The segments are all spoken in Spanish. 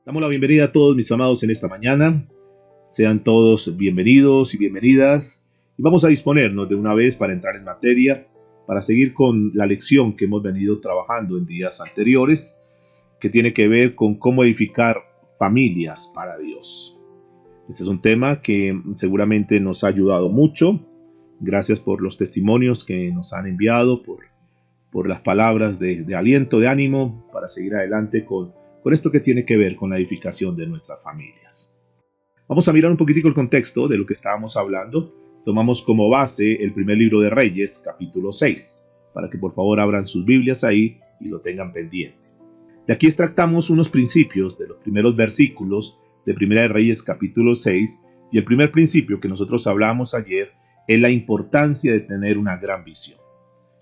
Damos la bienvenida a todos mis amados en esta mañana. Sean todos bienvenidos y bienvenidas. Y vamos a disponernos de una vez para entrar en materia, para seguir con la lección que hemos venido trabajando en días anteriores, que tiene que ver con cómo edificar familias para Dios. Este es un tema que seguramente nos ha ayudado mucho. Gracias por los testimonios que nos han enviado, por las palabras de aliento, de ánimo, para seguir adelante con esto que tiene que ver con la edificación de nuestras familias. Vamos a mirar un poquitico el contexto de lo que estábamos hablando. Tomamos como base el primer libro de Reyes, capítulo 6, para que por favor abran sus Biblias ahí y lo tengan pendiente. De aquí extractamos unos principios de los primeros versículos de Primera de Reyes, capítulo 6, y el primer principio que nosotros hablamos ayer es la importancia de tener una gran visión.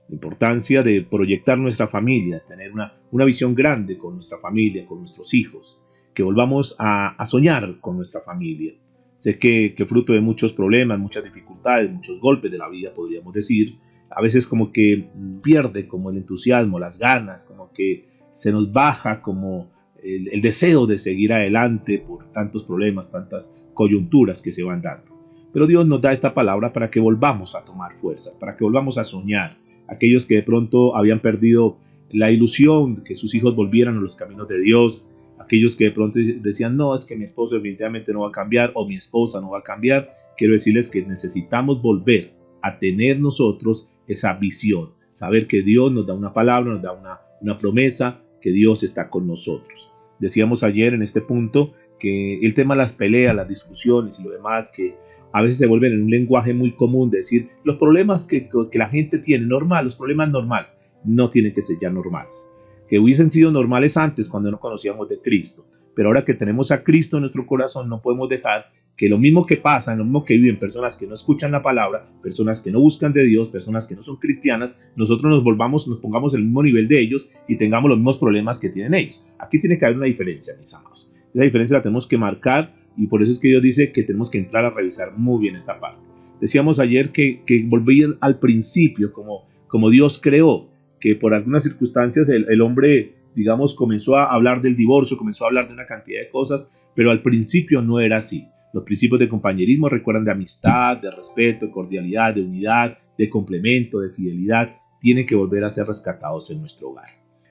La importancia de proyectar nuestra familia, de tener una visión grande con nuestra familia, con nuestros hijos, que volvamos a soñar con nuestra familia. Sé que fruto de muchos problemas, muchas dificultades, muchos golpes de la vida, podríamos decir, a veces como que pierde como el entusiasmo, las ganas, como que se nos baja como el deseo de seguir adelante por tantos problemas, tantas coyunturas que se van dando. Pero Dios nos da esta palabra para que volvamos a tomar fuerza, para que volvamos a soñar. Aquellos que de pronto habían perdido la ilusión de que sus hijos volvieran a los caminos de Dios, aquellos que de pronto decían, no, es que mi esposo definitivamente no va a cambiar o mi esposa no va a cambiar, quiero decirles que necesitamos volver a tener nosotros esa visión, saber que Dios nos da una palabra, nos da una promesa, que Dios está con nosotros. Decíamos ayer en este punto que el tema de las peleas, las discusiones y lo demás, que a veces se vuelven en un lenguaje muy común de decir los problemas que la gente tiene normal, los problemas normales, no tienen que ser ya normales. Que hubiesen sido normales antes cuando no conocíamos de Cristo, pero ahora que tenemos a Cristo en nuestro corazón no podemos dejar que lo mismo que pasa, lo mismo que viven personas que no escuchan la palabra, personas que no buscan de Dios, personas que no son cristianas, nosotros nos pongamos en el mismo nivel de ellos y tengamos los mismos problemas que tienen ellos. Aquí tiene que haber una diferencia, mis amados. Esa diferencia la tenemos que marcar. Y por eso es que Dios dice que tenemos que entrar a revisar muy bien esta parte. Decíamos ayer que volver al principio, como Dios creó, que por algunas circunstancias el hombre, digamos, comenzó a hablar del divorcio, comenzó a hablar de una cantidad de cosas, pero al principio no era así. Los principios de compañerismo recuerdan de amistad, de respeto, de cordialidad, de unidad, de complemento, de fidelidad, tienen que volver a ser rescatados en nuestro hogar.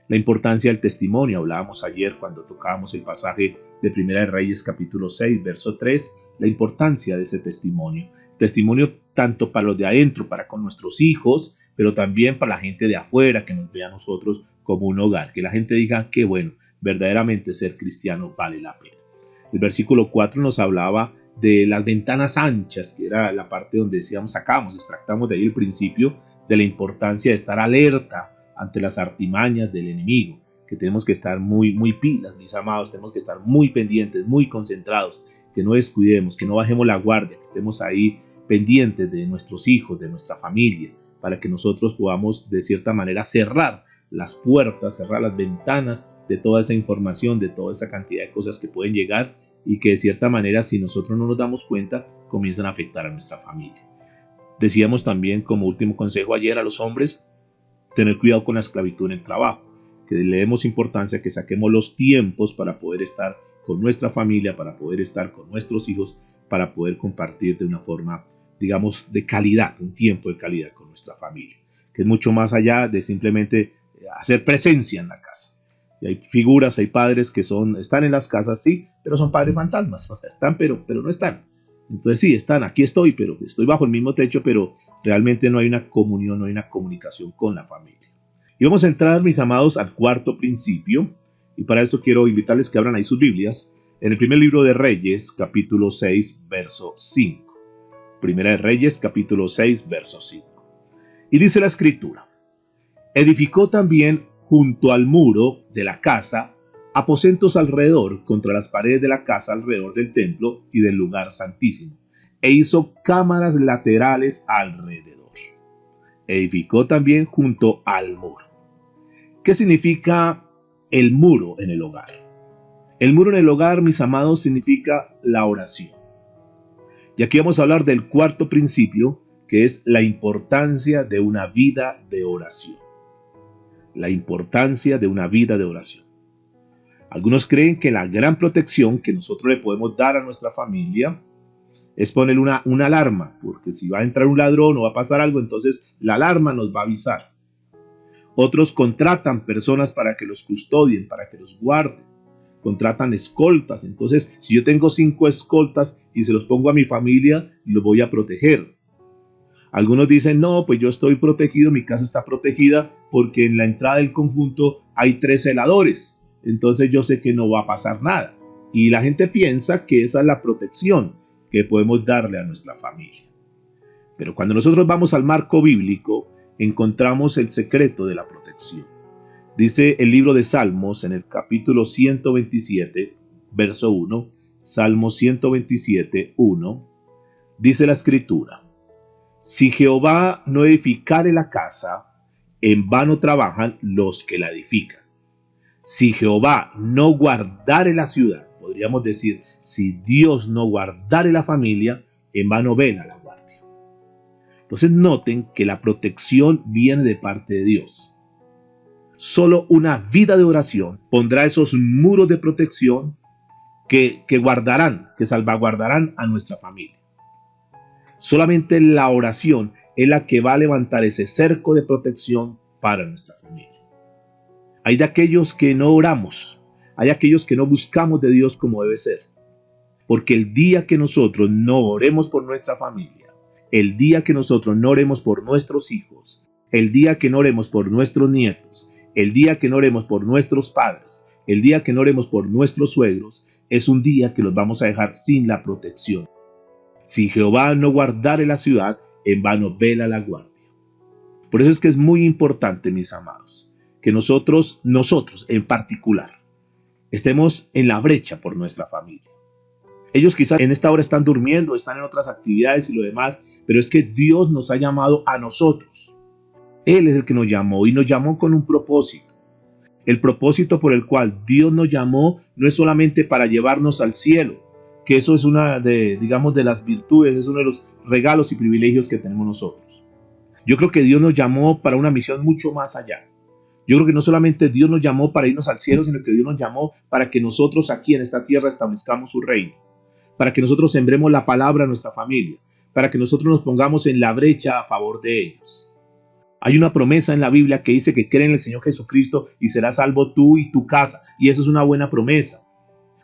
La importancia del testimonio, hablábamos ayer cuando tocábamos el pasaje de Primera de Reyes capítulo 6, verso 3, la importancia de ese testimonio. Testimonio tanto para los de adentro, para con nuestros hijos, pero también para la gente de afuera que nos vea a nosotros como un hogar. Que la gente diga que bueno, verdaderamente ser cristiano vale la pena. El versículo 4 nos hablaba de las ventanas anchas, que era la parte donde decíamos, extractamos de ahí el principio de la importancia de estar alerta ante las artimañas del enemigo, que tenemos que estar muy pilas, mis amados, tenemos que estar muy pendientes, muy concentrados, que no descuidemos, que no bajemos la guardia, que estemos ahí pendientes de nuestros hijos, de nuestra familia, para que nosotros podamos de cierta manera cerrar las puertas, cerrar las ventanas de toda esa información, de toda esa cantidad de cosas que pueden llegar y que de cierta manera, si nosotros no nos damos cuenta, comienzan a afectar a nuestra familia. Decíamos también como último consejo ayer a los hombres, tener cuidado con la esclavitud en el trabajo, que le demos importancia, que saquemos los tiempos para poder estar con nuestra familia, para poder estar con nuestros hijos, para poder compartir de una forma, digamos, de calidad, un tiempo de calidad con nuestra familia, que es mucho más allá de simplemente hacer presencia en la casa. Y hay figuras, hay padres que están en las casas, sí, pero son padres fantasmas, o sea, están, pero no están. Entonces sí, están, aquí estoy, pero estoy bajo el mismo techo, pero realmente no hay una comunión, no hay una comunicación con la familia. Y vamos a entrar, mis amados, al cuarto principio. Y para esto quiero invitarles que abran ahí sus Biblias. En el primer libro de Reyes, capítulo 6, verso 5. Primera de Reyes, capítulo 6, verso 5. Y dice la Escritura: edificó también junto al muro de la casa aposentos alrededor, contra las paredes de la casa alrededor del templo y del lugar santísimo, e hizo cámaras laterales alrededor. Edificó también junto al muro. ¿Qué significa el muro en el hogar? El muro en el hogar, mis amados, significa la oración. Y aquí vamos a hablar del cuarto principio, que es la importancia de una vida de oración. La importancia de una vida de oración. Algunos creen que la gran protección que nosotros le podemos dar a nuestra familia es poner una alarma, porque si va a entrar un ladrón o va a pasar algo, entonces la alarma nos va a avisar. Otros contratan personas para que los custodien, para que los guarden. Contratan escoltas. Entonces, si yo tengo 5 escoltas y se los pongo a mi familia, los voy a proteger. Algunos dicen, no, pues yo estoy protegido, mi casa está protegida porque en la entrada del conjunto hay 3 celadores. Entonces yo sé que no va a pasar nada. Y la gente piensa que esa es la protección que podemos darle a nuestra familia. Pero cuando nosotros vamos al marco bíblico, encontramos el secreto de la protección. Dice el libro de Salmos en el capítulo 127, verso 1, Salmo 127, 1, dice la escritura: si Jehová no edificare la casa, en vano trabajan los que la edifican. Si Jehová no guardare la ciudad, podríamos decir, si Dios no guardare la familia, en vano vela la guardia. Entonces noten que la protección viene de parte de Dios. Solo una vida de oración pondrá esos muros de protección que guardarán, que salvaguardarán a nuestra familia. Solamente la oración es la que va a levantar ese cerco de protección para nuestra familia. Hay de aquellos que no oramos, hay aquellos que no buscamos de Dios como debe ser. Porque el día que nosotros no oremos por nuestra familia, el día que nosotros no oremos por nuestros hijos, el día que no oremos por nuestros nietos, el día que no oremos por nuestros padres, el día que no oremos por nuestros suegros, es un día que los vamos a dejar sin la protección. Si Jehová no guardare la ciudad, en vano vela la guardia. Por eso es que es muy importante, mis amados, que nosotros en particular, estemos en la brecha por nuestra familia. Ellos quizás en esta hora están durmiendo, están en otras actividades y lo demás, pero es que Dios nos ha llamado a nosotros. Él es el que nos llamó y nos llamó con un propósito. El propósito por el cual Dios nos llamó no es solamente para llevarnos al cielo, que eso es una de las virtudes, es uno de los regalos y privilegios que tenemos nosotros. Yo creo que Dios nos llamó para una misión mucho más allá. Yo creo que no solamente Dios nos llamó para irnos al cielo, sino que Dios nos llamó para que nosotros aquí en esta tierra establezcamos su reino, para que nosotros sembremos la palabra a nuestra familia, para que nosotros nos pongamos en la brecha a favor de ellos. Hay una promesa en la Biblia que dice que cree en el Señor Jesucristo y serás salvo tú y tu casa. Y eso es una buena promesa.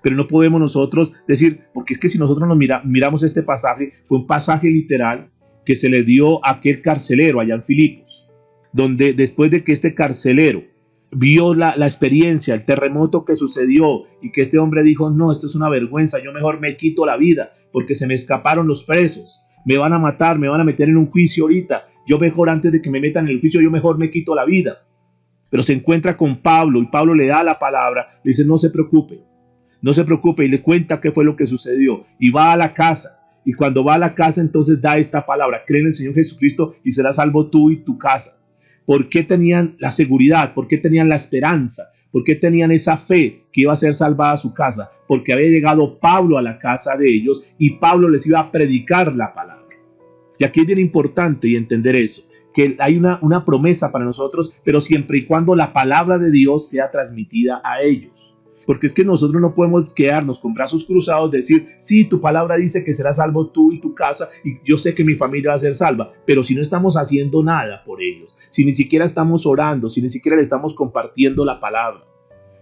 Pero no podemos nosotros decir, porque es que si nosotros nos miramos este pasaje, fue un pasaje literal que se le dio a aquel carcelero allá en Filipos, donde después de que este carcelero vio la experiencia, el terremoto que sucedió y que este hombre dijo, no, esto es una vergüenza, yo mejor me quito la vida porque se me escaparon los presos, me van a matar, me van a meter en un juicio ahorita. Yo mejor antes de que me metan en el juicio, yo mejor me quito la vida. Pero se encuentra con Pablo y Pablo le da la palabra, le dice no se preocupe y le cuenta qué fue lo que sucedió. Y va a la casa y cuando va a la casa entonces da esta palabra, cree en el Señor Jesucristo y serás salvo tú y tu casa. ¿Por qué tenían la seguridad? ¿Por qué tenían la esperanza? ¿Por qué tenían esa fe que iba a ser salvada su casa? Porque había llegado Pablo a la casa de ellos y Pablo les iba a predicar la palabra. Y aquí es bien importante y entender eso, que hay una promesa para nosotros, pero siempre y cuando la palabra de Dios sea transmitida a ellos. Porque es que nosotros no podemos quedarnos con brazos cruzados, decir, sí, tu palabra dice que serás salvo tú y tu casa, y yo sé que mi familia va a ser salva, pero si no estamos haciendo nada por ellos, si ni siquiera estamos orando, si ni siquiera le estamos compartiendo la palabra.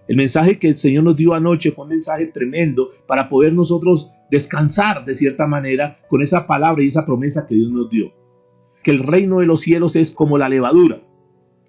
El mensaje que el Señor nos dio anoche fue un mensaje tremendo para poder nosotros descansar de cierta manera con esa palabra y esa promesa que Dios nos dio. Que el reino de los cielos es como la levadura.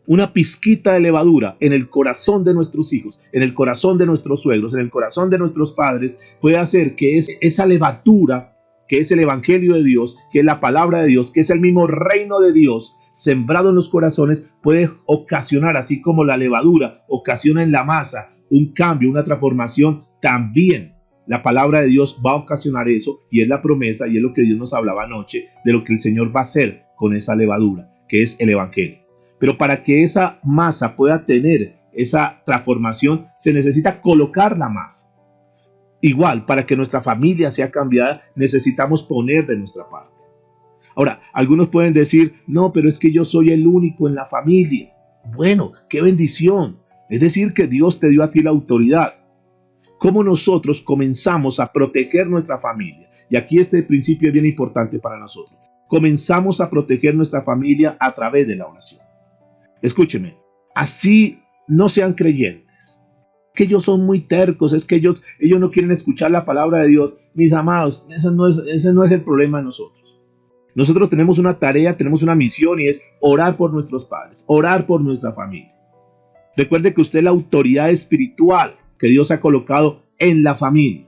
Una pizquita de levadura en el corazón de nuestros hijos, en el corazón de nuestros suegros, en el corazón de nuestros padres, puede hacer que esa levadura, que es el evangelio de Dios, que es la palabra de Dios, que es el mismo reino de Dios, sembrado en los corazones, puede ocasionar, así como la levadura ocasiona en la masa un cambio, una transformación, también la palabra de Dios va a ocasionar eso, y es la promesa y es lo que Dios nos hablaba anoche de lo que el Señor va a hacer con esa levadura, que es el evangelio. Pero para que esa masa pueda tener esa transformación, se necesita colocar la masa. Igual, para que nuestra familia sea cambiada, necesitamos poner de nuestra parte. Ahora, algunos pueden decir, no, pero es que yo soy el único en la familia. Bueno, qué bendición. Es decir, que Dios te dio a ti la autoridad. cómo nosotros comenzamos a proteger nuestra familia. Y aquí este principio es bien importante para nosotros. Comenzamos a proteger nuestra familia a través de la oración. Escúcheme, así no sean creyentes. Que ellos son muy tercos, es que ellos no quieren escuchar la palabra de Dios. Mis amados, ese no es el problema de nosotros. Nosotros tenemos una tarea, tenemos una misión y es orar por nuestros padres, orar por nuestra familia. Recuerde que usted es la autoridad espiritual que Dios ha colocado en la familia,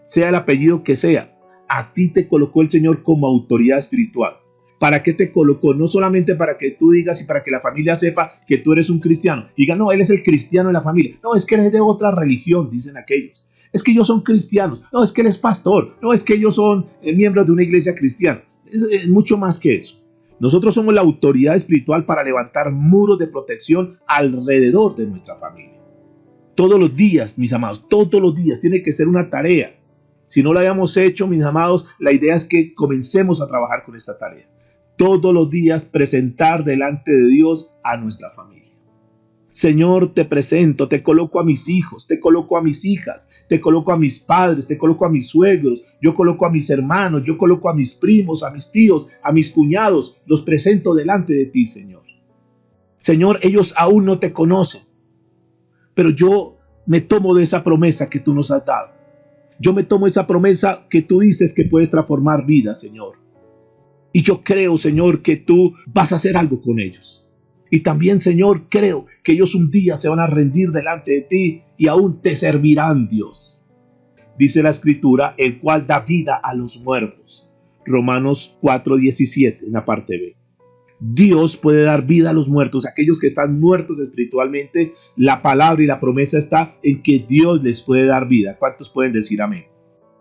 sea el apellido que sea. A ti te colocó el Señor como autoridad espiritual. ¿Para qué te colocó? No solamente para que tú digas y para que la familia sepa que tú eres un cristiano. Diga, no, él es el cristiano de la familia. No, es que él es de otra religión, dicen aquellos. Es que ellos son cristianos. No, es que él es pastor. No, es que ellos son miembros de una iglesia cristiana. Es mucho más que eso. Nosotros somos la autoridad espiritual para levantar muros de protección alrededor de nuestra familia. Todos los días, mis amados, todos los días tiene que ser una tarea. Si no la hayamos hecho, mis amados, la idea es que comencemos a trabajar con esta tarea. Todos los días presentar delante de Dios a nuestra familia. Señor, te presento, te coloco a mis hijos, te coloco a mis hijas, te coloco a mis padres, te coloco a mis suegros, yo coloco a mis hermanos, yo coloco a mis primos, a mis tíos, a mis cuñados, los presento delante de ti, Señor. Señor, ellos aún no te conocen, pero yo me tomo de esa promesa que tú nos has dado. Yo me tomo esa promesa que tú dices que puedes transformar vidas, Señor. Y yo creo, Señor, que tú vas a hacer algo con ellos. Y también, Señor, creo que ellos un día se van a rendir delante de ti y aún te servirán, Dios. Dice la Escritura, el cual da vida a los muertos. Romanos 4:17, en la parte B. Dios puede dar vida a los muertos, aquellos que están muertos espiritualmente. La palabra y la promesa está en que Dios les puede dar vida. ¿Cuántos pueden decir amén?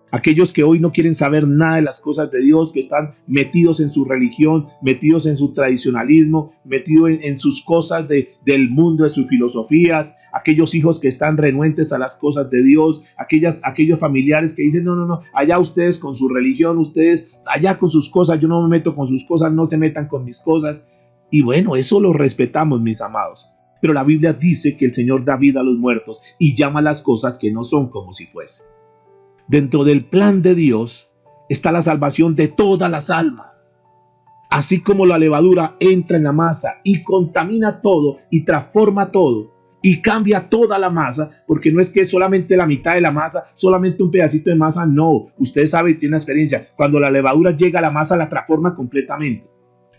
Aquellos que hoy no quieren saber nada de las cosas de Dios, que están metidos en su religión, metidos en su tradicionalismo, metidos en sus cosas del mundo, de sus filosofías, aquellos hijos que están renuentes a las cosas de Dios, aquellos familiares que dicen, no, allá ustedes con su religión, ustedes allá con sus cosas, yo no me meto con sus cosas, no se metan con mis cosas. Y bueno, eso lo respetamos, mis amados. Pero la Biblia dice que el Señor da vida a los muertos y llama a las cosas que no son como si fuesen. Dentro del plan de Dios está la salvación de todas las almas. Así como la levadura entra en la masa y contamina todo y transforma todo y cambia toda la masa, porque no es que solamente la mitad de la masa, solamente un pedacito de masa, no. Usted sabe y tiene experiencia. Cuando la levadura llega a la masa, la transforma completamente.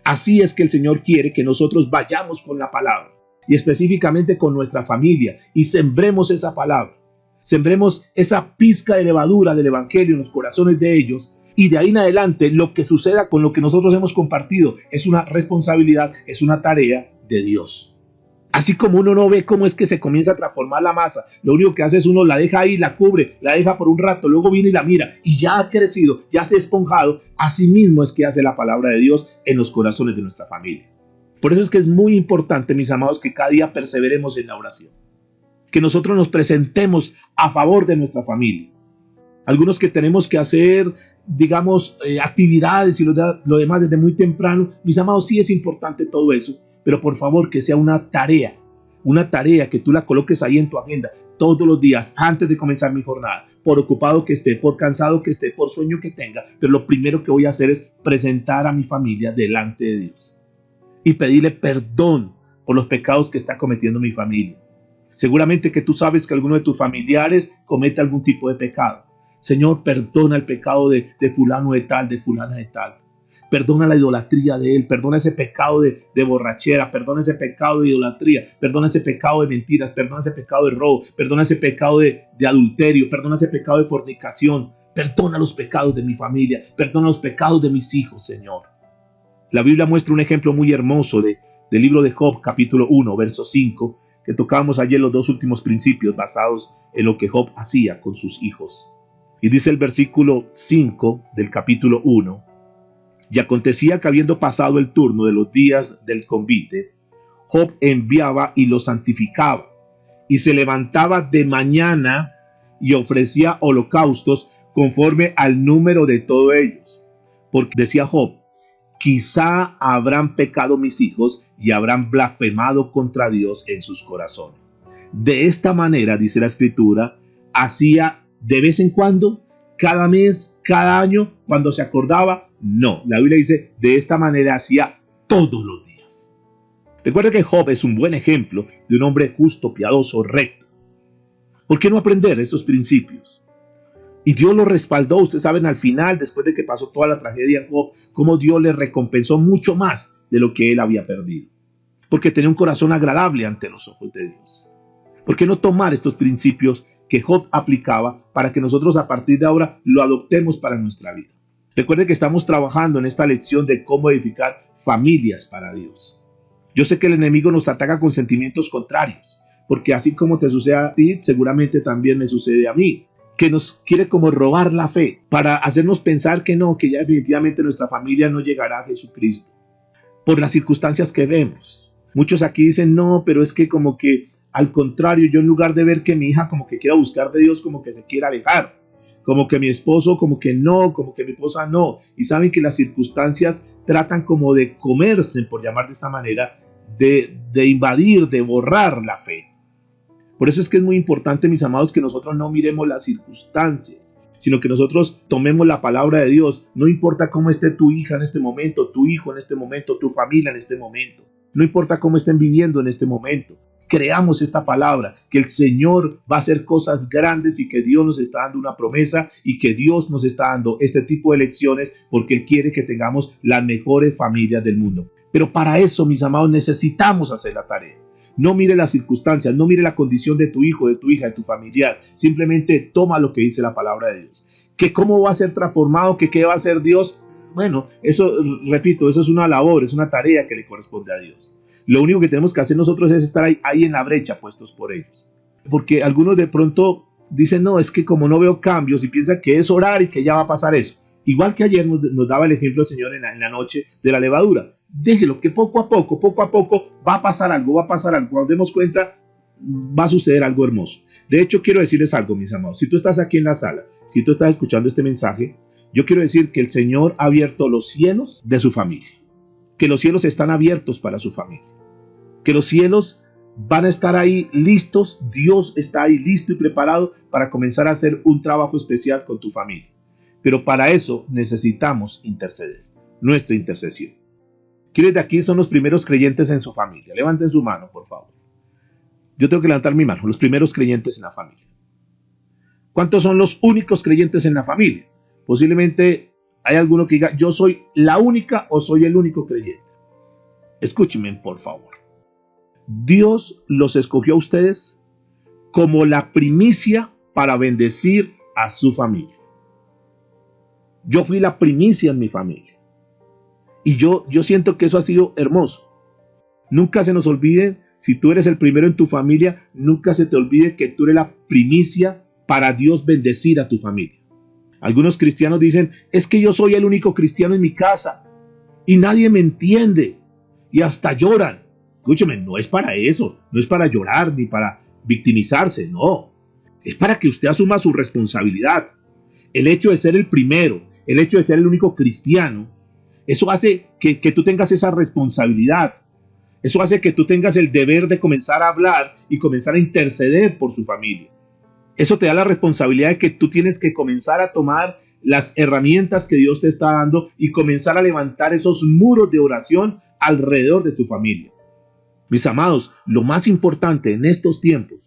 Así es que el Señor quiere que nosotros vayamos con la palabra y específicamente con nuestra familia y sembremos esa palabra. Sembremos esa pizca de levadura del evangelio en los corazones de ellos y de ahí en adelante lo que suceda con lo que nosotros hemos compartido es una responsabilidad, es una tarea de Dios. Así como uno no ve cómo es que se comienza a transformar la masa, lo único que hace es uno la deja ahí, la cubre, la deja por un rato, luego viene y la mira y ya ha crecido, ya se ha esponjado. Así mismo es que hace la palabra de Dios en los corazones de nuestra familia. Por eso es que es muy importante, mis amados, que cada día perseveremos en la oración. Que nosotros nos presentemos a favor de nuestra familia. Algunos que tenemos que hacer, digamos, actividades y lo demás desde muy temprano. Mis amados, sí es importante todo eso, pero por favor que sea una tarea que tú la coloques ahí en tu agenda todos los días antes de comenzar mi jornada, por ocupado que esté, por cansado que esté, por sueño que tenga, pero lo primero que voy a hacer es presentar a mi familia delante de Dios y pedirle perdón por los pecados que está cometiendo mi familia. Seguramente que tú sabes que alguno de tus familiares comete algún tipo de pecado. Señor, perdona el pecado de fulano de tal, de fulana de tal. Perdona la idolatría de él, perdona ese pecado de borrachera, perdona ese pecado de idolatría, perdona ese pecado de mentiras, perdona ese pecado de robo, perdona ese pecado de adulterio, perdona ese pecado de fornicación, perdona los pecados de mi familia, perdona los pecados de mis hijos, Señor. La Biblia muestra un ejemplo muy hermoso del libro de Job, capítulo 1, verso 5, que tocábamos ayer los dos últimos principios basados en lo que Job hacía con sus hijos. Y dice el versículo 5 del capítulo 1, y acontecía que habiendo pasado el turno de los días del convite, Job enviaba y los santificaba, y se levantaba de mañana y ofrecía holocaustos conforme al número de todos ellos. Porque decía Job, quizá habrán pecado mis hijos y habrán blasfemado contra Dios en sus corazones. De esta manera, dice la Escritura, hacía de vez en cuando, cada mes, cada año, cuando se acordaba. No, la Biblia dice, de esta manera hacía todos los días. Recuerda que Job es un buen ejemplo de un hombre justo, piadoso, recto. ¿Por qué no aprender estos principios? Y Dios lo respaldó. Ustedes saben al final, después de que pasó toda la tragedia en Job, cómo Dios le recompensó mucho más de lo que él había perdido. Porque tenía un corazón agradable ante los ojos de Dios. ¿Por qué no tomar estos principios que Job aplicaba para que nosotros a partir de ahora lo adoptemos para nuestra vida? Recuerde que estamos trabajando en esta lección de cómo edificar familias para Dios. Yo sé que el enemigo nos ataca con sentimientos contrarios, porque así como te sucede a ti, seguramente también me sucede a mí, que nos quiere como robar la fe para hacernos pensar que no, que ya definitivamente nuestra familia no llegará a Jesucristo, por las circunstancias que vemos. Muchos aquí dicen, no, pero es que como que al contrario, yo en lugar de ver que mi hija como que quiera buscar de Dios, como que se quiera alejar, como que mi esposo como que no, como que mi esposa no, y saben que las circunstancias tratan como de comerse, por llamar de esta manera, de invadir, de borrar la fe. Por eso es que es muy importante, mis amados, que nosotros no miremos las circunstancias, sino que nosotros tomemos la palabra de Dios. No importa cómo esté tu hija en este momento, tu hijo en este momento, tu familia en este momento. No importa cómo estén viviendo en este momento. Creamos esta palabra, que el Señor va a hacer cosas grandes y que Dios nos está dando una promesa y que Dios nos está dando este tipo de lecciones porque Él quiere que tengamos las mejores familias del mundo. Pero para eso, mis amados, necesitamos hacer la tarea. No mire las circunstancias, no mire la condición de tu hijo, de tu hija, de tu familiar. Simplemente toma lo que dice la palabra de Dios. ¿Que cómo va a ser transformado? ¿Que qué va a hacer Dios? Bueno, eso, repito, eso es una labor, es una tarea que le corresponde a Dios. Lo único que tenemos que hacer nosotros es estar ahí en la brecha, puestos por ellos. Porque algunos de pronto dicen, no, es que como no veo cambios y piensan que es orar y que ya va a pasar eso. Igual que ayer nos daba el ejemplo el Señor en la noche de la levadura. Déjelo que poco a poco va a pasar algo, Cuando nos demos cuenta, va a suceder algo hermoso. De hecho, quiero decirles algo, mis amados. Si tú estás aquí en la sala, si tú estás escuchando este mensaje, yo quiero decir que el Señor ha abierto los cielos de su familia. Que los cielos están abiertos para su familia. Que los cielos van a estar ahí listos. Dios está ahí listo y preparado para comenzar a hacer un trabajo especial con tu familia. Pero para eso necesitamos interceder. Nuestra intercesión. ¿Quiénes de aquí son los primeros creyentes en su familia? Levanten su mano, por favor. Yo tengo que levantar mi mano. Los primeros creyentes en la familia. ¿Cuántos son los únicos creyentes en la familia? Posiblemente hay alguno que diga, yo soy la única o soy el único creyente. Escúchenme, por favor. Dios los escogió a ustedes como la primicia para bendecir a su familia. Yo fui la primicia en mi familia. Y yo siento que eso ha sido hermoso. Nunca se nos olvide, si tú eres el primero en tu familia, nunca se te olvide que tú eres la primicia para Dios bendecir a tu familia. Algunos cristianos dicen, es que yo soy el único cristiano en mi casa y nadie me entiende y hasta lloran. Escúcheme, no es para eso, no es para llorar ni para victimizarse, no. Es para que usted asuma su responsabilidad. El hecho de ser el primero, el hecho de ser el único cristiano, eso hace que tú tengas esa responsabilidad. Eso hace que tú tengas el deber de comenzar a hablar y comenzar a interceder por su familia. Eso te da la responsabilidad de que tú tienes que comenzar a tomar las herramientas que Dios te está dando y comenzar a levantar esos muros de oración alrededor de tu familia. Mis amados, lo más importante en estos tiempos,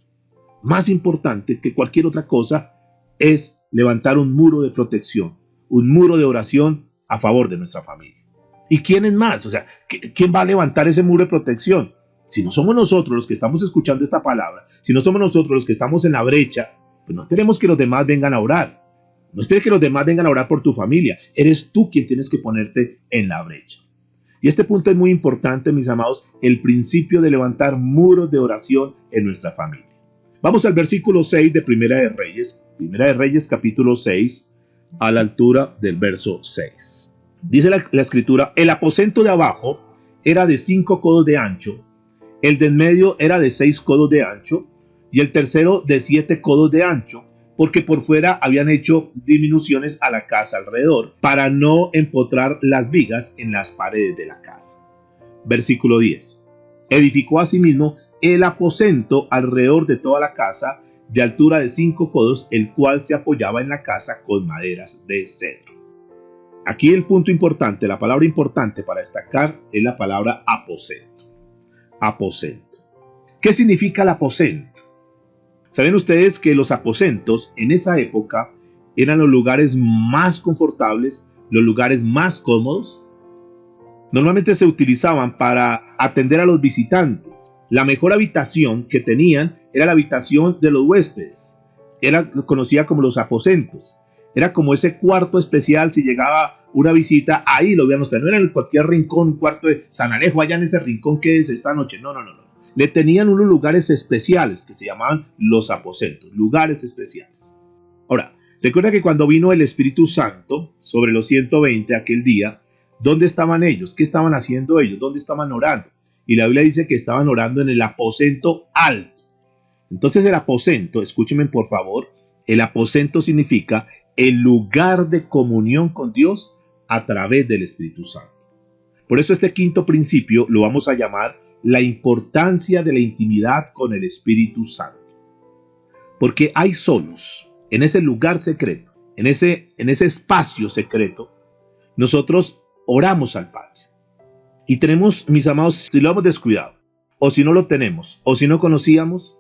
más importante que cualquier otra cosa, es levantar un muro de protección, un muro de oración a favor de nuestra familia. ¿Y quién es más? O sea, ¿quién va a levantar ese muro de protección? Si no somos nosotros los que estamos escuchando esta palabra, si no somos nosotros los que estamos en la brecha, pues no esperemos que los demás vengan a orar. No esperes que los demás vengan a orar por tu familia. Eres tú quien tienes que ponerte en la brecha. Y este punto es muy importante, mis amados, el principio de levantar muros de oración en nuestra familia. Vamos al versículo 6 de Primera de Reyes capítulo 6, a la altura del verso 6. Dice la escritura, el aposento de abajo era de 5 codos de ancho, el de en medio era de 6 codos de ancho, y el tercero de 7 codos de ancho, porque por fuera habían hecho diminuciones a la casa alrededor, para no empotrar las vigas en las paredes de la casa. Versículo 10. Edificó asimismo el aposento alrededor de toda la casa, de altura de 5 codos, el cual se apoyaba en la casa con maderas de cedro. Aquí el punto importante, la palabra importante para destacar es la palabra aposento. Aposento. ¿Qué significa el aposento? Saben ustedes que los aposentos en esa época eran los lugares más confortables, los lugares más cómodos. Normalmente se utilizaban para atender a los visitantes. La mejor habitación que tenían era la habitación de los huéspedes. Era conocida como los aposentos. Era como ese cuarto especial. Si llegaba una visita, ahí lo iban a hospedar. No era en cualquier rincón, un cuarto de San Alejo, allá en ese rincón que es esta noche. No. Le tenían unos lugares especiales que se llamaban los aposentos, lugares especiales. Ahora, recuerda que cuando vino el Espíritu Santo sobre los 120 aquel día, ¿dónde estaban ellos? ¿Qué estaban haciendo ellos? ¿Dónde estaban orando? Y la Biblia dice que estaban orando en el aposento alto. Entonces el aposento, escúchenme por favor, el aposento significa el lugar de comunión con Dios a través del Espíritu Santo. Por eso este quinto principio lo vamos a llamar la importancia de la intimidad con el Espíritu Santo. Porque hay solos, en ese lugar secreto, en ese espacio secreto, nosotros oramos al Padre. Y tenemos, mis amados, si lo hemos descuidado, o si no lo tenemos, o si no conocíamos,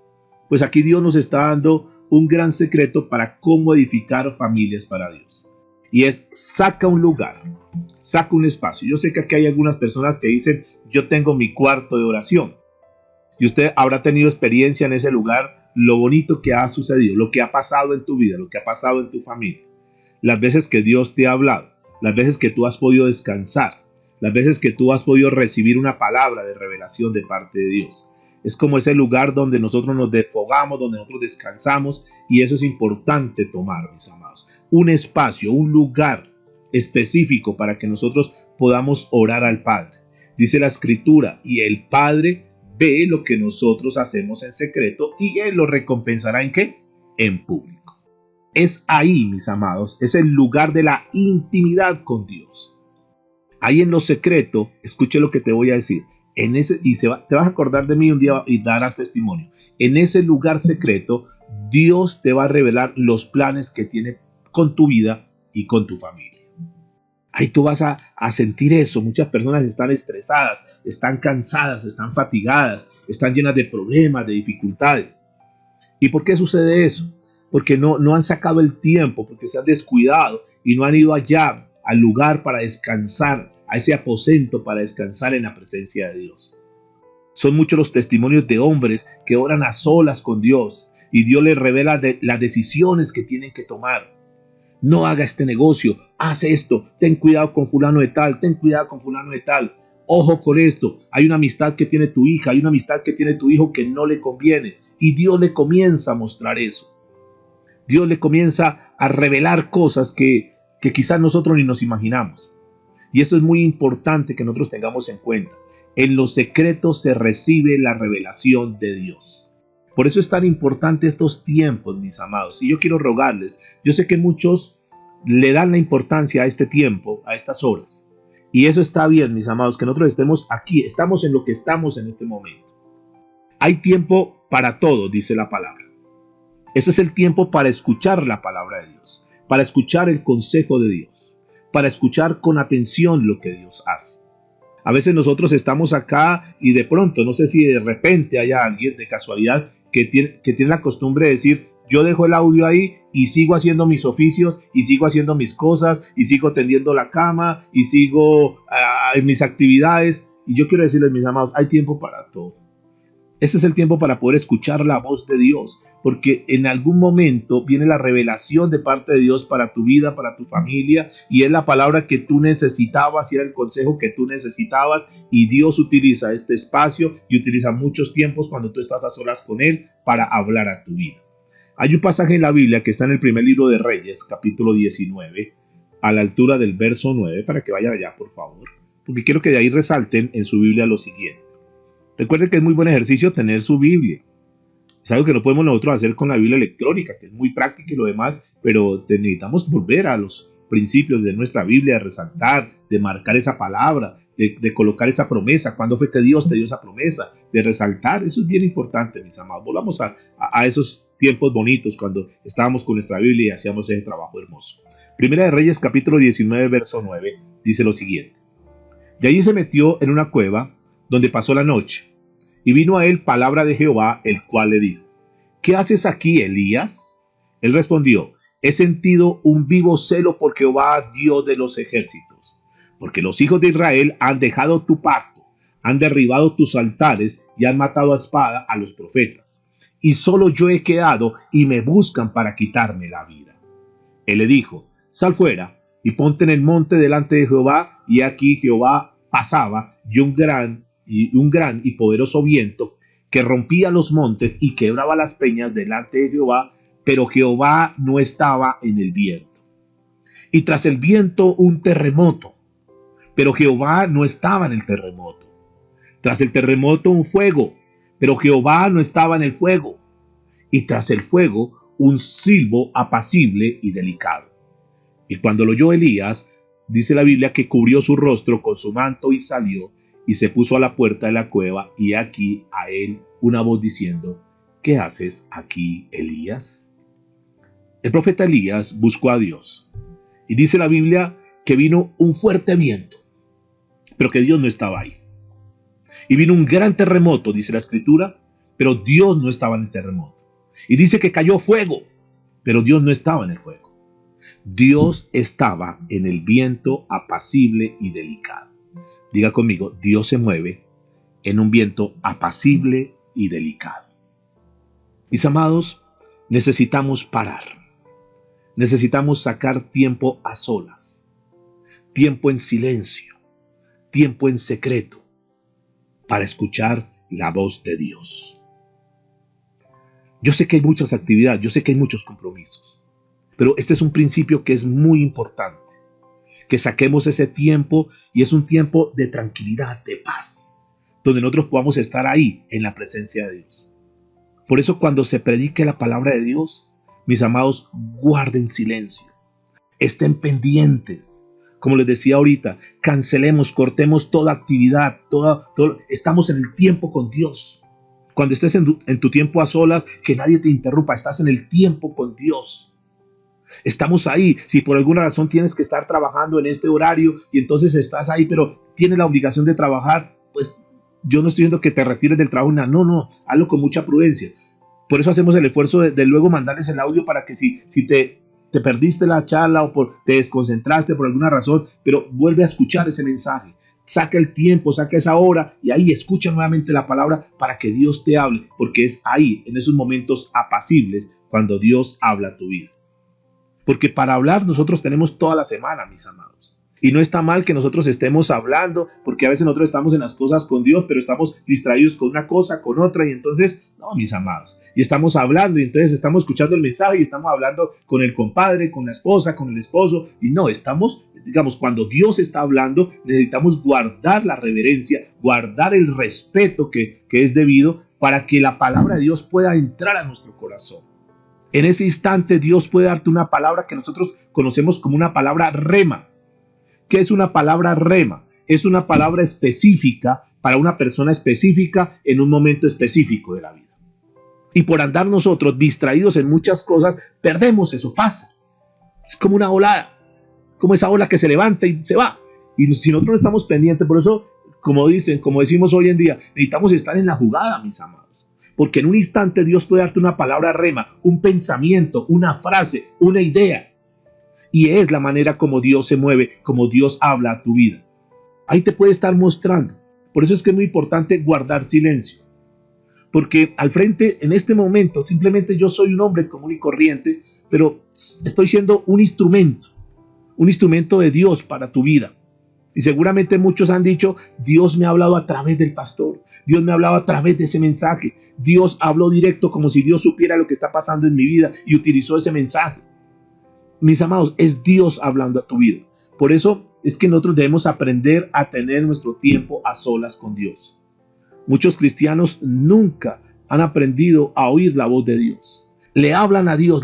pues aquí Dios nos está dando un gran secreto para cómo edificar familias para Dios. Y es, saca un lugar, saca un espacio. Yo sé que aquí hay algunas personas que dicen, yo tengo mi cuarto de oración. Y usted habrá tenido experiencia en ese lugar, lo bonito que ha sucedido, lo que ha pasado en tu vida, lo que ha pasado en tu familia. Las veces que Dios te ha hablado, las veces que tú has podido descansar, las veces que tú has podido recibir una palabra de revelación de parte de Dios. Es como ese lugar donde nosotros nos desfogamos, donde nosotros descansamos, y eso es importante tomar, mis amados. Un espacio, un lugar específico para que nosotros podamos orar al Padre. Dice la Escritura, y el Padre ve lo que nosotros hacemos en secreto y Él lo recompensará ¿en qué? En público. Es ahí, mis amados, es el lugar de la intimidad con Dios. Ahí en lo secreto, escuche lo que te voy a decir. Te vas a acordar de mí un día y darás testimonio. En ese lugar secreto, Dios te va a revelar los planes que tiene con tu vida y con tu familia. Ahí tú vas a sentir eso. Muchas personas están estresadas, están cansadas, están fatigadas, están llenas de problemas, de dificultades. ¿Y por qué sucede eso? Porque no han sacado el tiempo, porque se han descuidado y no han ido allá al lugar para descansar, a ese aposento para descansar en la presencia de Dios. Son muchos los testimonios de hombres que oran a solas con Dios y Dios les revela las decisiones que tienen que tomar. No haga este negocio, haz esto, ten cuidado con fulano de tal, ten cuidado con fulano de tal. Ojo con esto, hay una amistad que tiene tu hija, hay una amistad que tiene tu hijo que no le conviene. Y Dios le comienza a mostrar eso. Dios le comienza a revelar cosas que quizás nosotros ni nos imaginamos. Y esto es muy importante que nosotros tengamos en cuenta. En los secretos se recibe la revelación de Dios. Por eso es tan importante estos tiempos, mis amados. Y yo quiero rogarles, yo sé que muchos le dan la importancia a este tiempo, a estas horas. Y eso está bien, mis amados, que nosotros estemos aquí, estamos en lo que estamos en este momento. Hay tiempo para todo, dice la palabra. Ese es el tiempo para escuchar la palabra de Dios, para escuchar el consejo de Dios, para escuchar con atención lo que Dios hace. A veces nosotros estamos acá y de pronto, no sé si de repente haya alguien de casualidad que tiene la costumbre de decir, yo dejo el audio ahí y sigo haciendo mis oficios y sigo haciendo mis cosas y sigo tendiendo la cama y sigo en mis actividades. Y yo quiero decirles, mis amados, hay tiempo para todo. Este es el tiempo para poder escuchar la voz de Dios, porque en algún momento viene la revelación de parte de Dios para tu vida, para tu familia, y es la palabra que tú necesitabas y era el consejo que tú necesitabas, y Dios utiliza este espacio y utiliza muchos tiempos cuando tú estás a solas con Él para hablar a tu vida. Hay un pasaje en la Biblia que está en el primer libro de Reyes, capítulo 19, a la altura del verso 9, para que vayan allá, por favor, porque quiero que de ahí resalten en su Biblia lo siguiente. Recuerden que es muy buen ejercicio tener su Biblia. Es algo que no podemos nosotros hacer con la Biblia electrónica, que es muy práctica y lo demás, pero necesitamos volver a los principios de nuestra Biblia, de resaltar, de marcar esa palabra, de colocar esa promesa. ¿Cuándo fue que Dios te dio esa promesa? De resaltar, eso es bien importante, mis amados. Volvamos a esos tiempos bonitos cuando estábamos con nuestra Biblia y hacíamos ese trabajo hermoso. Primera de Reyes capítulo 19 verso 9 dice lo siguiente: y allí se metió en una cueva donde pasó la noche, y vino a él palabra de Jehová, el cual le dijo: ¿qué haces aquí, Elías? Él respondió: he sentido un vivo celo por Jehová, Dios de los ejércitos, porque los hijos de Israel han dejado tu pacto, han derribado tus altares y han matado a espada a los profetas, y solo yo he quedado y me buscan para quitarme la vida. Él le dijo: sal fuera y ponte en el monte delante de Jehová. Y aquí Jehová pasaba, y un gran y poderoso viento que rompía los montes y quebraba las peñas delante de Jehová, pero Jehová no estaba en el viento. Y tras el viento un terremoto, pero Jehová no estaba en el terremoto. Tras el terremoto un fuego, pero Jehová no estaba en el fuego. Y tras el fuego un silbo apacible y delicado. Y cuando lo oyó Elías, dice la Biblia que cubrió su rostro con su manto y salió y se puso a la puerta de la cueva, y aquí a él una voz diciendo: ¿qué haces aquí, Elías? El profeta Elías buscó a Dios, y dice la Biblia que vino un fuerte viento, pero que Dios no estaba ahí. Y vino un gran terremoto, dice la Escritura, pero Dios no estaba en el terremoto. Y dice que cayó fuego, pero Dios no estaba en el fuego. Dios estaba en el viento apacible y delicado. Diga conmigo: Dios se mueve en un viento apacible y delicado. Mis amados, necesitamos parar. Necesitamos sacar tiempo a solas, tiempo en silencio, tiempo en secreto, para escuchar la voz de Dios. Yo sé que hay muchas actividades, yo sé que hay muchos compromisos, pero este es un principio que es muy importante, que saquemos ese tiempo, y es un tiempo de tranquilidad, de paz, donde nosotros podamos estar ahí en la presencia de Dios. Por eso cuando se predique la palabra de Dios, mis amados, guarden silencio, estén pendientes. Como les decía ahorita, cancelemos, cortemos toda actividad, estamos en el tiempo con Dios. Cuando estés en tu tiempo a solas, que nadie te interrumpa, estás en el tiempo con Dios. Estamos ahí. Si por alguna razón tienes que estar trabajando en este horario y entonces estás ahí, pero tienes la obligación de trabajar, pues yo no estoy diciendo que te retires del trabajo. No, hazlo con mucha prudencia. Por eso hacemos el esfuerzo de luego mandarles el audio, para que si te perdiste la charla o te desconcentraste por alguna razón, pero vuelve a escuchar ese mensaje. Saca el tiempo, saca esa hora y ahí escucha nuevamente la palabra para que Dios te hable, porque es ahí, en esos momentos apacibles, cuando Dios habla a tu vida. Porque para hablar nosotros tenemos toda la semana, mis amados. Y no está mal que nosotros estemos hablando, porque a veces nosotros estamos en las cosas con Dios, pero estamos distraídos con una cosa, con otra, y entonces, no, mis amados. Y estamos hablando, y entonces estamos escuchando el mensaje, y estamos hablando con el compadre, con la esposa, con el esposo, y no, estamos, digamos, cuando Dios está hablando, necesitamos guardar la reverencia, guardar el respeto que es debido, para que la palabra de Dios pueda entrar a nuestro corazón. En ese instante Dios puede darte una palabra que nosotros conocemos como una palabra rema. ¿Qué es una palabra rema? Es una palabra específica para una persona específica en un momento específico de la vida. Y por andar nosotros distraídos en muchas cosas, perdemos eso, pasa. Es como una olada, como esa ola que se levanta y se va. Y si nosotros no estamos pendientes, por eso, como decimos hoy en día, necesitamos estar en la jugada, mis amados. Porque en un instante Dios puede darte una palabra rema, un pensamiento, una frase, una idea. Y es la manera como Dios se mueve, como Dios habla a tu vida. Ahí te puede estar mostrando. Por eso es que es muy importante guardar silencio. Porque al frente, en este momento, simplemente yo soy un hombre común y corriente, pero estoy siendo un instrumento de Dios para tu vida. Y seguramente muchos han dicho: Dios me ha hablado a través del pastor, Dios me ha hablado a través de ese mensaje, Dios habló directo, como si Dios supiera lo que está pasando en mi vida y utilizó ese mensaje. Mis amados, es Dios hablando a tu vida. Por eso es que nosotros debemos aprender a tener nuestro tiempo a solas con Dios. Muchos cristianos nunca han aprendido a oír la voz de Dios. Le hablan a Dios,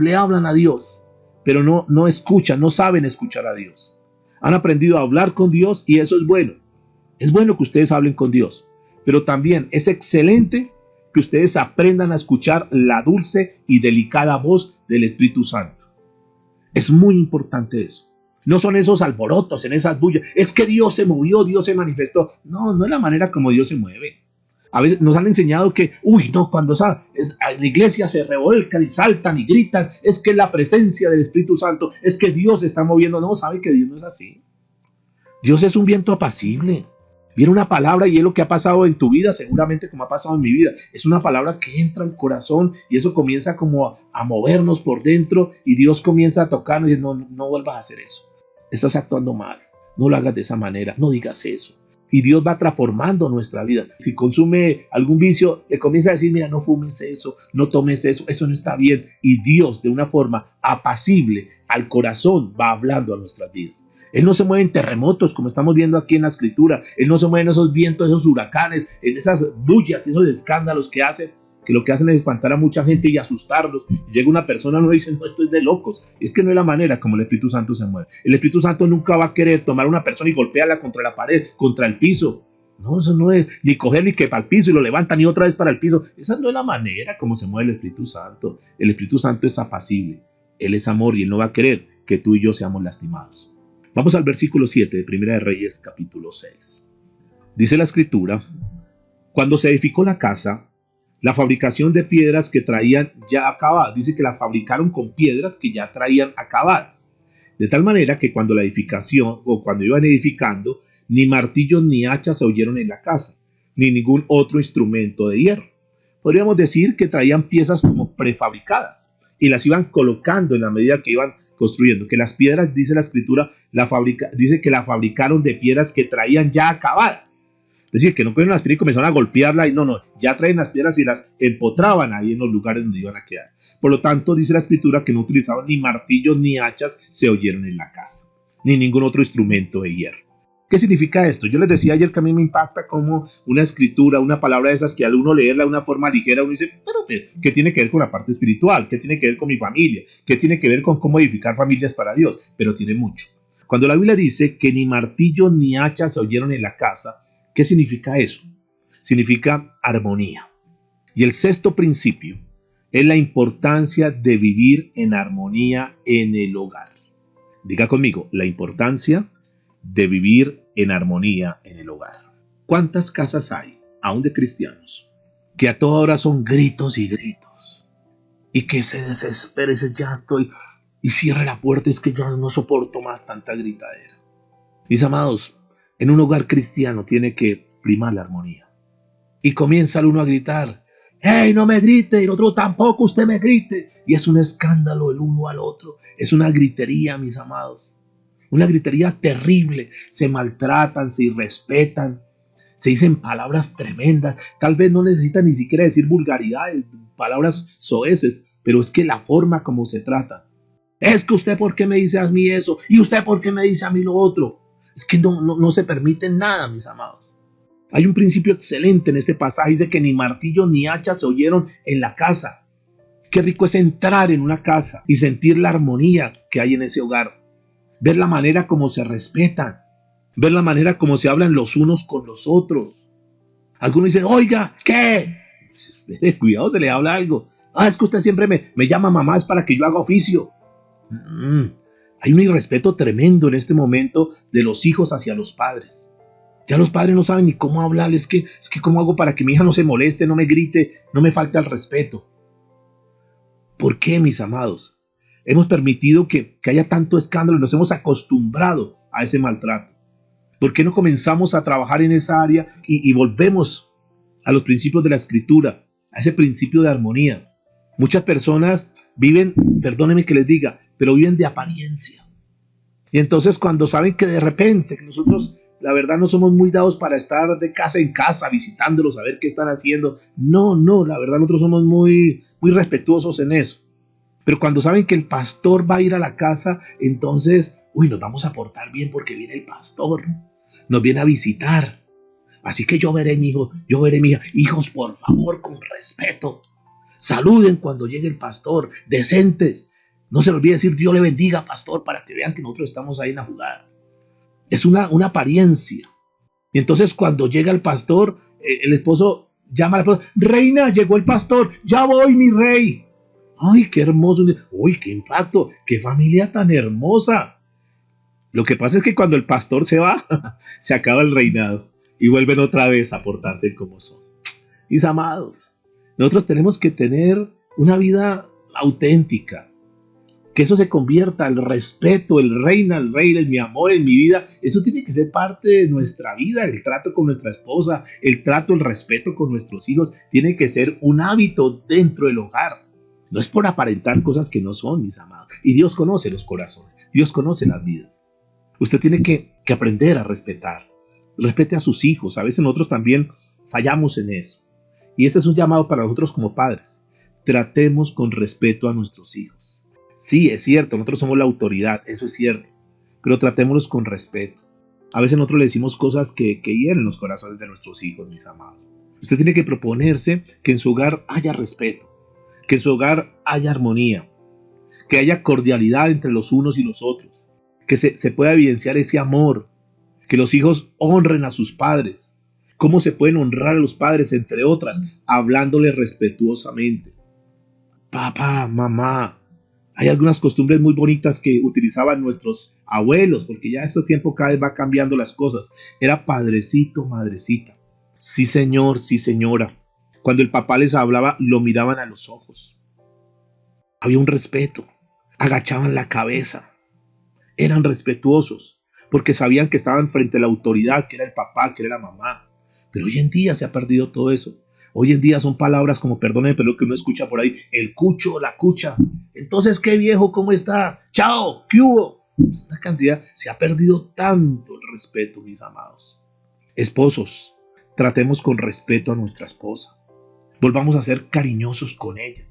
pero no escuchan, no saben escuchar a Dios. Han aprendido a hablar con Dios y eso es bueno. Es bueno que ustedes hablen con Dios, pero también es excelente que ustedes aprendan a escuchar la dulce y delicada voz del Espíritu Santo. Es muy importante eso. No son esos alborotos, en esas bullas. Es que Dios se movió, Dios se manifestó. No, no es la manera como Dios se mueve. A veces nos han enseñado que, cuando la iglesia se revuelcan y saltan y gritan, es que la presencia del Espíritu Santo, es que Dios se está moviendo. No, sabe que Dios no es así. Dios es un viento apacible. Viene una palabra y es lo que ha pasado en tu vida, seguramente como ha pasado en mi vida. Es una palabra que entra al corazón y eso comienza como a movernos por dentro y Dios comienza a tocarnos y dice, no vuelvas a hacer eso. Estás actuando mal. No lo hagas de esa manera. No digas eso. Y Dios va transformando nuestra vida. Si consume algún vicio, le comienza a decir, mira, no fumes eso, no tomes eso, eso no está bien. Y Dios, de una forma apacible, al corazón, va hablando a nuestras vidas. Él no se mueve en terremotos, como estamos viendo aquí en la escritura. Él no se mueve en esos vientos, esos huracanes, en esas bullas, esos escándalos que hacen, que lo que hacen es espantar a mucha gente y asustarlos. Llega una persona y uno dice, no, esto es de locos. Es que no es la manera como el Espíritu Santo se mueve. El Espíritu Santo nunca va a querer tomar a una persona y golpearla contra la pared, contra el piso. No, eso no es, ni cogerle que para el piso y lo levantan y otra vez para el piso. Esa no es la manera como se mueve el Espíritu Santo. El Espíritu Santo es apacible. Él es amor y Él no va a querer que tú y yo seamos lastimados. Vamos al versículo 7 de Primera de Reyes, capítulo 6. Dice la escritura, cuando se edificó la casa, la fabricación de piedras que traían ya acabadas. Dice que la fabricaron con piedras que ya traían acabadas. De tal manera que cuando la edificación o cuando iban edificando, ni martillos ni hachas se oyeron en la casa, ni ningún otro instrumento de hierro. Podríamos decir que traían piezas como prefabricadas y las iban colocando en la medida que iban construyendo. Que las piedras, dice la escritura, dice que la fabricaron de piedras que traían ya acabadas. Es decir, que no cogieron las piedras y comenzaron a golpearla y no, ya traen las piedras y las empotraban ahí en los lugares donde iban a quedar. Por lo tanto, dice la escritura que no utilizaban ni martillos ni hachas se oyeron en la casa, ni ningún otro instrumento de hierro. ¿Qué significa esto? Yo les decía ayer que a mí me impacta como una escritura, una palabra de esas que al uno leerla de una forma ligera uno dice, pero ¿qué tiene que ver con la parte espiritual? ¿Qué tiene que ver con mi familia? ¿Qué tiene que ver con cómo edificar familias para Dios? Pero tiene mucho. Cuando la Biblia dice que ni martillo ni hacha se oyeron en la casa, ¿qué significa eso? Significa armonía. Y el sexto principio es la importancia de vivir en armonía en el hogar. Diga conmigo, la importancia de vivir en armonía en el hogar. ¿Cuántas casas hay, aún de cristianos, que a toda hora son gritos y gritos? Y que se desespera y dice, ya estoy, y cierra la puerta, es que ya no soporto más tanta gritadera. Mis amados, en un hogar cristiano tiene que primar la armonía. Y comienza el uno a gritar, ¡hey, no me grite! Y el otro, tampoco usted me grite. Y es un escándalo el uno al otro. Es una gritería, mis amados. Una gritería terrible. Se maltratan, se irrespetan. Se dicen palabras tremendas. Tal vez no necesitan ni siquiera decir vulgaridades, palabras soeces. Pero es que la forma como se trata. Es que usted, ¿por qué me dice a mí eso? Y usted, ¿por qué me dice a mí lo otro? Es que no se permite nada, mis amados. Hay un principio excelente en este pasaje. Dice que ni martillo ni hacha se oyeron en la casa. Qué rico es entrar en una casa y sentir la armonía que hay en ese hogar. Ver la manera como se respetan. Ver la manera como se hablan los unos con los otros. Algunos dicen, oiga, ¿qué? Cuidado, se le habla algo. Es que usted siempre me llama mamá, es para que yo haga oficio. Hay un irrespeto tremendo en este momento de los hijos hacia los padres. Ya los padres no saben ni cómo hablar. Es que cómo hago para que mi hija no se moleste, no me grite, no me falte el respeto. ¿Por qué, mis amados? Hemos permitido que haya tanto escándalo y nos hemos acostumbrado a ese maltrato. ¿Por qué no comenzamos a trabajar en esa área y volvemos a los principios de la escritura, a ese principio de armonía? Muchas personas viven, perdónenme que les diga, pero viven de apariencia. Y entonces cuando saben que de repente que nosotros la verdad no somos muy dados para estar de casa en casa visitándolos a ver qué están haciendo. No, la verdad nosotros somos muy respetuosos en eso. Pero cuando saben que el pastor va a ir a la casa, entonces, nos vamos a portar bien porque viene el pastor. Nos viene a visitar. Así que yo veré mi hijo, yo veré mi hija. Hijos, por favor, con respeto. Saluden cuando llegue el pastor, decentes. No se les olvide decir Dios le bendiga, pastor, para que vean que nosotros estamos ahí en la jugada. Es una apariencia. Y entonces cuando llega el pastor, el esposo llama a la esposa, reina, llegó el pastor, ya voy, mi rey. Ay, qué hermoso, uy, qué impacto, qué familia tan hermosa. Lo que pasa es que cuando el pastor se va, se acaba el reinado y vuelven otra vez a portarse como son. Mis amados, nosotros tenemos que tener una vida auténtica, que eso se convierta, el respeto, el reina, el rey, el mi amor en mi vida, eso tiene que ser parte de nuestra vida, el trato con nuestra esposa, el trato, el respeto con nuestros hijos, tiene que ser un hábito dentro del hogar. No es por aparentar cosas que no son, mis amados. Y Dios conoce los corazones, Dios conoce las vidas. Usted tiene que aprender a respetar. Respete a sus hijos, a veces nosotros también fallamos en eso. Y este es un llamado para nosotros como padres. Tratemos con respeto a nuestros hijos. Sí, es cierto, nosotros somos la autoridad, eso es cierto, pero tratémoslos con respeto. A veces nosotros le decimos cosas que hieren los corazones de nuestros hijos, mis amados. Usted tiene que proponerse que en su hogar haya respeto, que en su hogar haya armonía, que haya cordialidad entre los unos y los otros, que se pueda evidenciar ese amor, que los hijos honren a sus padres. ¿Cómo se pueden honrar a los padres? Entre otras, hablándoles respetuosamente. Papá, mamá. Hay algunas costumbres muy bonitas que utilizaban nuestros abuelos, porque ya en este tiempo cada vez va cambiando las cosas. Era padrecito, madrecita. Sí, señor, sí, señora. Cuando el papá les hablaba, lo miraban a los ojos. Había un respeto. Agachaban la cabeza. Eran respetuosos, porque sabían que estaban frente a la autoridad, que era el papá, que era la mamá. Pero hoy en día se ha perdido todo eso. Hoy en día son palabras como, perdónenme, pero lo que uno escucha por ahí, el cucho, la cucha. Entonces, ¿qué viejo? ¿Cómo está? Chao, ¿qué hubo? Es una cantidad, se ha perdido tanto el respeto, mis amados. Esposos, tratemos con respeto a nuestra esposa. Volvamos a ser cariñosos con ella.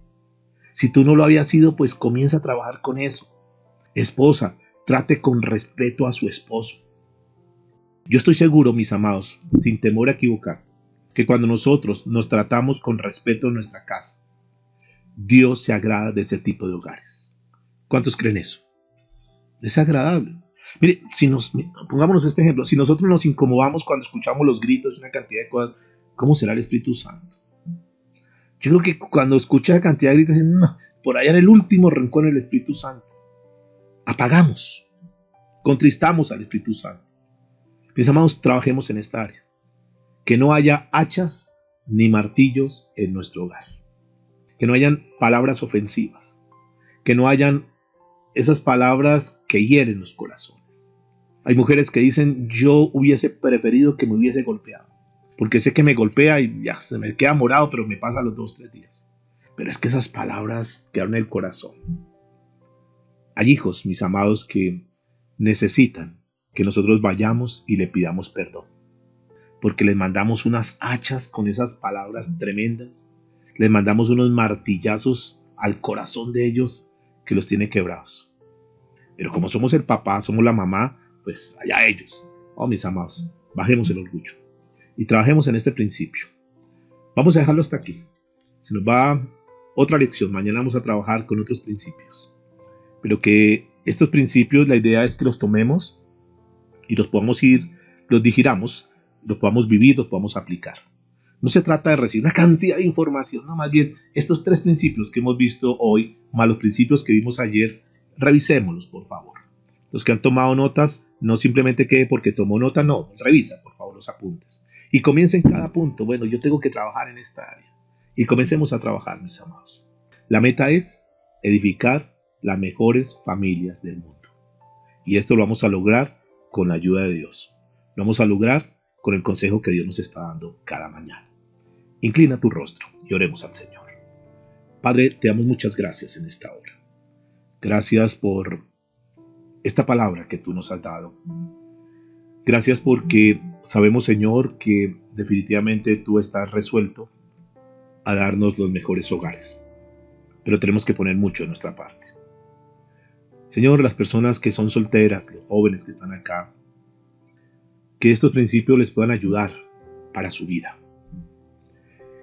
Si tú no lo habías sido, pues comienza a trabajar con eso. Esposa, trate con respeto a su esposo. Yo estoy seguro, mis amados, sin temor a equivocar, que cuando nosotros nos tratamos con respeto en nuestra casa, Dios se agrada de ese tipo de hogares. ¿Cuántos creen eso? Es agradable. Mire, pongámonos este ejemplo, si nosotros nos incomodamos cuando escuchamos los gritos y una cantidad de cosas, ¿cómo será el Espíritu Santo? Yo creo que cuando escucha la cantidad de gritos, no, por allá en el último rincón del Espíritu Santo, apagamos, contristamos al Espíritu Santo. Mis amados, trabajemos en esta área. Que no haya hachas ni martillos en nuestro hogar. Que no hayan palabras ofensivas. Que no hayan esas palabras que hieren los corazones. Hay mujeres que dicen, yo hubiese preferido que me hubiese golpeado. Porque sé que me golpea y ya se me queda morado, pero me pasa los 2 o 3 días. Pero es que esas palabras quedaron en el corazón. Hay hijos, mis amados, que necesitan que nosotros vayamos y le pidamos perdón. Porque les mandamos unas hachas con esas palabras tremendas, les mandamos unos martillazos al corazón de ellos que los tiene quebrados. Pero como somos el papá, somos la mamá, pues allá ellos. Oh, mis amados, bajemos el orgullo y trabajemos en este principio. Vamos a dejarlo hasta aquí. Se nos va otra lección, mañana vamos a trabajar con otros principios. Pero que estos principios, la idea es que los tomemos y los podamos los digiramos, los podamos vivir, los podamos aplicar. No se trata de recibir una cantidad de información, no, más bien estos 3 principios que hemos visto hoy, más los principios que vimos ayer, revisémoslos, por favor. Los que han tomado notas, no simplemente quede porque tomó nota, no, revisa, por favor, los apuntes. Y comiencen cada punto, bueno, yo tengo que trabajar en esta área. Y comencemos a trabajar, mis amados. La meta es edificar las mejores familias del mundo. Y esto lo vamos a lograr con la ayuda de Dios. Lo vamos a lograr con el consejo que Dios nos está dando cada mañana. Inclina tu rostro y oremos al Señor. Padre, te damos muchas gracias en esta hora. Gracias por esta palabra que tú nos has dado. Gracias porque sabemos, Señor, que definitivamente tú estás resuelto a darnos los mejores hogares. Pero tenemos que poner mucho de nuestra parte. Señor, las personas que son solteras, los jóvenes que están acá, que estos principios les puedan ayudar para su vida.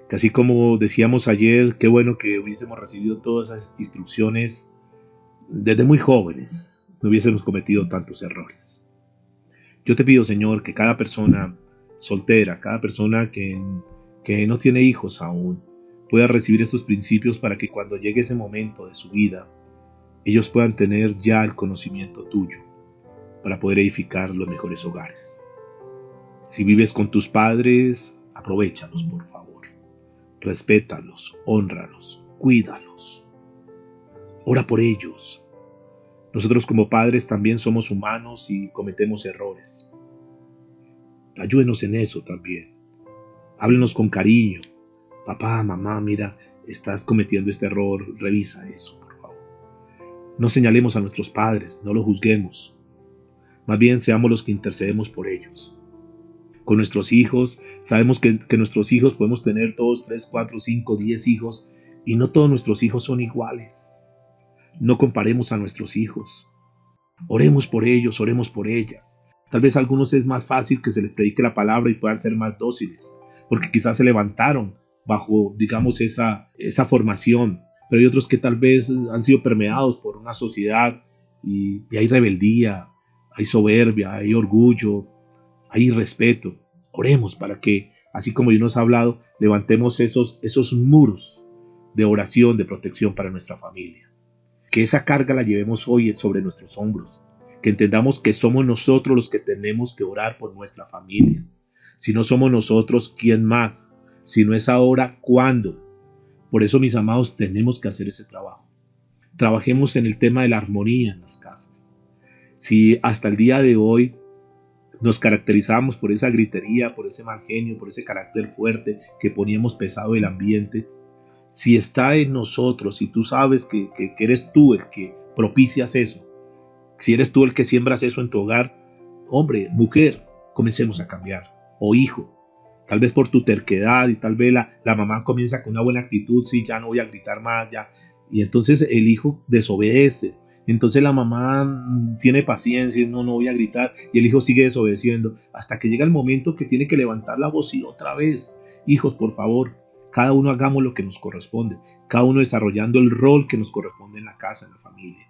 Que así como decíamos ayer, qué bueno que hubiésemos recibido todas esas instrucciones desde muy jóvenes, no hubiésemos cometido tantos errores. Yo te pido, Señor, que cada persona soltera, cada persona que que no tiene hijos aún, pueda recibir estos principios para que cuando llegue ese momento de su vida, ellos puedan tener ya el conocimiento tuyo para poder edificar los mejores hogares. Si vives con tus padres, aprovéchalos, por favor. Respétalos, hónralos, cuídalos. Ora por ellos. Nosotros como padres también somos humanos y cometemos errores. Ayúdenos en eso también. Háblenos con cariño. Papá, mamá, mira, estás cometiendo este error, revisa eso, por favor. No señalemos a nuestros padres, no los juzguemos. Más bien seamos los que intercedemos por ellos. Con nuestros hijos, sabemos que nuestros hijos podemos tener 2, 3, 4, 5, 10 hijos y no todos nuestros hijos son iguales. No comparemos a nuestros hijos. Oremos por ellos, oremos por ellas. Tal vez a algunos es más fácil que se les predique la palabra y puedan ser más dóciles, porque quizás se levantaron bajo, digamos, esa formación. Pero hay otros que tal vez han sido permeados por una sociedad y hay rebeldía, hay soberbia, hay orgullo, hay irrespeto. Oremos para que, así como Dios nos ha hablado, levantemos esos muros de oración, de protección para nuestra familia. Que esa carga la llevemos hoy sobre nuestros hombros. Que entendamos que somos nosotros los que tenemos que orar por nuestra familia. Si no somos nosotros, ¿quién más? Si no es ahora, ¿cuándo? Por eso, mis amados, tenemos que hacer ese trabajo. Trabajemos en el tema de la armonía en las casas. Si hasta el día de hoy nos caracterizamos por esa gritería, por ese mal genio, por ese carácter fuerte que poníamos pesado el ambiente, si está en nosotros, si tú sabes que eres tú el que propicias eso, si eres tú el que siembras eso en tu hogar, hombre, mujer, comencemos a cambiar. O hijo, tal vez por tu terquedad y tal vez la mamá comienza con una buena actitud, sí, ya no voy a gritar más, ya. Y entonces el hijo desobedece. Entonces la mamá tiene paciencia, no voy a gritar, y el hijo sigue desobedeciendo hasta que llega el momento que tiene que levantar la voz y otra vez. Hijos, por favor, cada uno hagamos lo que nos corresponde, cada uno desarrollando el rol que nos corresponde en la casa, en la familia.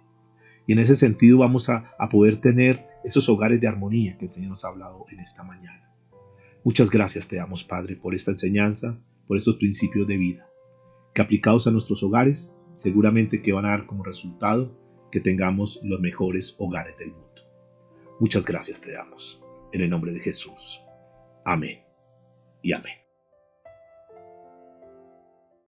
Y en ese sentido vamos a poder tener esos hogares de armonía que el Señor nos ha hablado en esta mañana. Muchas gracias te damos, Padre, por esta enseñanza, por estos principios de vida, que aplicados a nuestros hogares, seguramente que van a dar como resultado que tengamos los mejores hogares del mundo. Muchas gracias te damos, en el nombre de Jesús. Amén y amén.